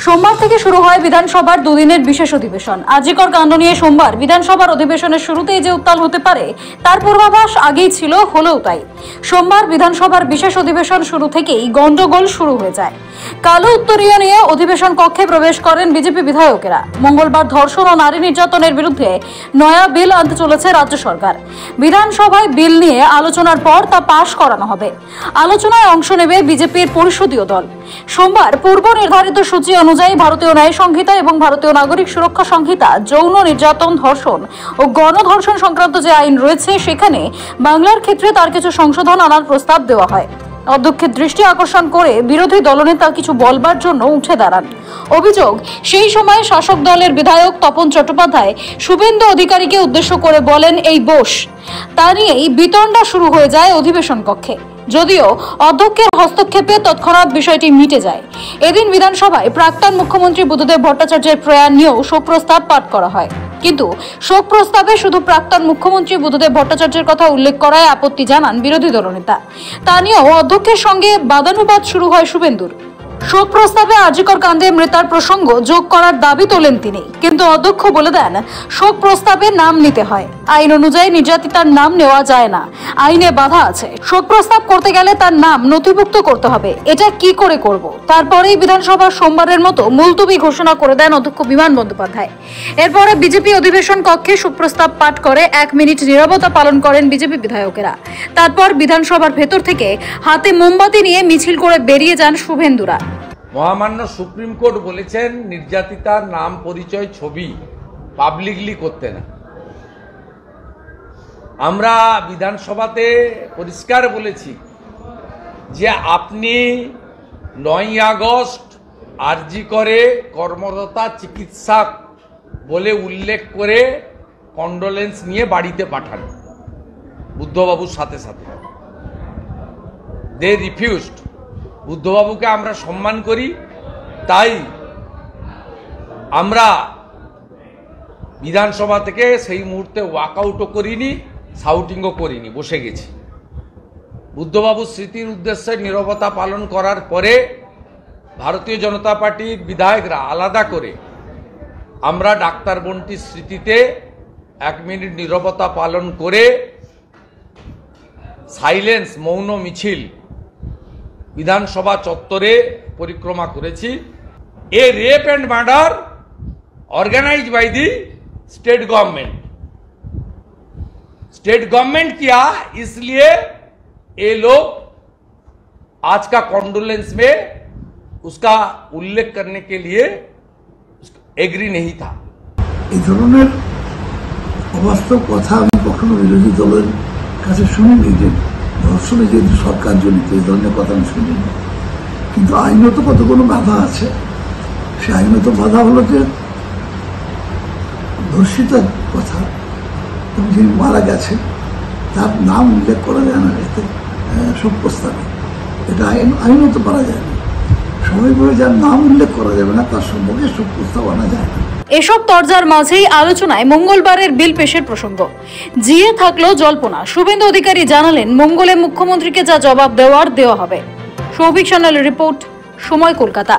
সোমবার থেকে শুরু হয় বিধানসভার দুদিনের বিশেষ অধিবেশন। আজিকর কাণ্ড নিয়ে সোমবার বিধানসভার অধিবেশনের শুরুতেই যে উত্তাল হতে পারে তার পূর্বাভাস আগেই ছিল, হলেও তাই। সোমবার বিধানসভার বিশেষ অধিবেশন শুরু থেকেই গন্ডগোল শুরু হয়ে যায়। কালো উত্তরীয় নিয়ে অধিবেশন কক্ষে প্রবেশ করেন বিজেপি বিধায়কেরা। মঙ্গলবার ধর্ষণ ও নারী নির্যাতনের বিরুদ্ধে নয়া বিল আনতে চলেছে রাজ্য সরকার। বিধানসভায় বিল নিয়ে আলোচনার পর তা পাশ করানো হবে। আলোচনায় অংশ নেবে বিজেপির পরিষদীয় দল। সোমবার পূর্ব নির্ধারিত সূচি অনুযায়ী ভারতীয় ন্যায় সংহিতা এবং ভারতীয় নাগরিক সুরক্ষা সংহিতা যৌন নির্যাতন, ধর্ষণ ও গণধর্ষণ সংক্রান্ত যে আইন রয়েছে সেখানে বাংলার ক্ষেত্রে তার কিছু সংশোধন আনার প্রস্তাব দেওয়া হয়। অধ্যক্ষের দৃষ্টি আকর্ষণ করে বিরোধী দলনেতা কিছু বলবার জন্য উঠে দাঁড়ান। অভিযোগ, সেই সময় শাসক দলের বিধায়ক তপন চট্টোপাধ্যায় শুভেন্দু অধিকারীকে উদ্দেশ্য করে বলেন এই বোস। তা নিয়েই বিতণ্ডা শুরু হয়ে যায় অধিবেশন কক্ষে। যদিও অধ্যক্ষের হস্তক্ষেপে তৎক্ষণাৎ বিষয়টি মিটে যায়। এদিন বিধানসভায় প্রাক্তন মুখ্যমন্ত্রী বুদ্ধদেব ভট্টাচার্যের প্রয়াণ নিয়েও শোক প্রস্তাব পাঠ করা হয়। কিন্তু শোক প্রস্তাবে শুধু প্রাক্তন মুখ্যমন্ত্রী বুদ্ধদেব ভট্টাচার্যের কথা উল্লেখ করায় আপত্তি জানান বিরোধী দলনেতা। তা নিয়েও অধ্যক্ষের সঙ্গে বাদানুবাদ শুরু হয় শুভেন্দুর। শোক প্রস্তাবে আজিকর কাণ্ডে মৃতার প্রসঙ্গ যোগ করার দাবি তোলেন তিনি, কিন্তু অধ্যক্ষ বলে দেন শোক প্রস্তাবে নাম নিতে হয়। আইন অনুযায়ী নির্যাতিতার নাম নেওয়া যায় না, আইনে বাধা আছে। শোক প্রস্তাব করতে গেলে তার নাম নথিভুক্ত করতে হবে। এটা কি করে করব? তারপরেই বিধানসভা সোমবারের মতো মুলতবি ঘোষণা করে দেন অধ্যক্ষ বিমান বন্দ্যোপাধ্যায়। এরপরে বিজেপি অধিবেশন কক্ষে শোক প্রস্তাব পাঠ করে 1 মিনিট নীরবতা পালন করেন বিজেপি বিধায়কেরা। তারপর বিধানসভার ভেতর থেকে হাতে মোমবাতি নিয়ে মিছিল করে বেরিয়ে যান শুভেন্দুরা। মহামান্য সুপ্রিম কোর্ট বলেছেন নির্যাতিতার নাম, পরিচয়, ছবি পাবলিকলি করতে না। আমরা বিধানসভাতে পরিষ্কার বলেছি যে আপনি 9 আগস্ট আরজি করে কর্মরতা চিকিৎসক বলে উল্লেখ করে কন্ডোলেন্স নিয়ে বাড়িতে পাঠান বুদ্ধবাবুর সাথে সাথে। দে রিফিউজড। বুদ্ধবাবুকে আমরা সম্মান করি, তাই আমরা বিধানসভা থেকে সেই মুহূর্তে ওয়াকআউটও করিনি, শাউটিংও করিনি, বসে গেছি। বুদ্ধবাবুর স্মৃতির উদ্দেশ্যে নীরবতা পালন করার পরে ভারতীয় জনতা পার্টির বিধায়করা আলাদা করে আমরা ডাক্তার বন্টির স্মৃতিতে 1 মিনিট নীরবতা পালন করে সাইলেন্স, মৌন মিছিল বিধানসভা চত্বরে পরিক্রমা করেছি। A rape and murder organised by the state government किया, इसलिए ये लोग आज का कॉन्डोलेंस में उसका उल्लेख करने के लिए एग्री नहीं था। এই ধরনের অবাস্তব কথা আমি কখনো বিরোধী দলের কাছে শুনিনি যে ধর্ষণে যেহেতু সরকার জড়িত, এই ধরনের কথা আমি শুনিনি। কিন্তু আইনত কতগুলো বাধা আছে। সে আইনত বাধা হলো যে ধর্ষিতার কথা এবং যিনি মারা গেছে তার নাম উল্লেখ করা যায় না এতে শোক প্রস্তাবে। এটা আইনত করা যায় না। সবাই বলে যার নাম উল্লেখ করা যাবে না তার সম্পর্কে শোক প্রস্তাব আনা যায় না। এসব তরজার মাঝেই আলোচনায় মঙ্গলবারের বিল পেশের প্রসঙ্গ জিয়ে থাকলো জল্পনা। শুভেন্দু অধিকারী জানালেন মঙ্গলে মুখ্যমন্ত্রীকে যা জবাব দেওয়ার দেওয়া হবে। সৌভিক সান্যালের রিপোর্ট, সময়, কলকাতা।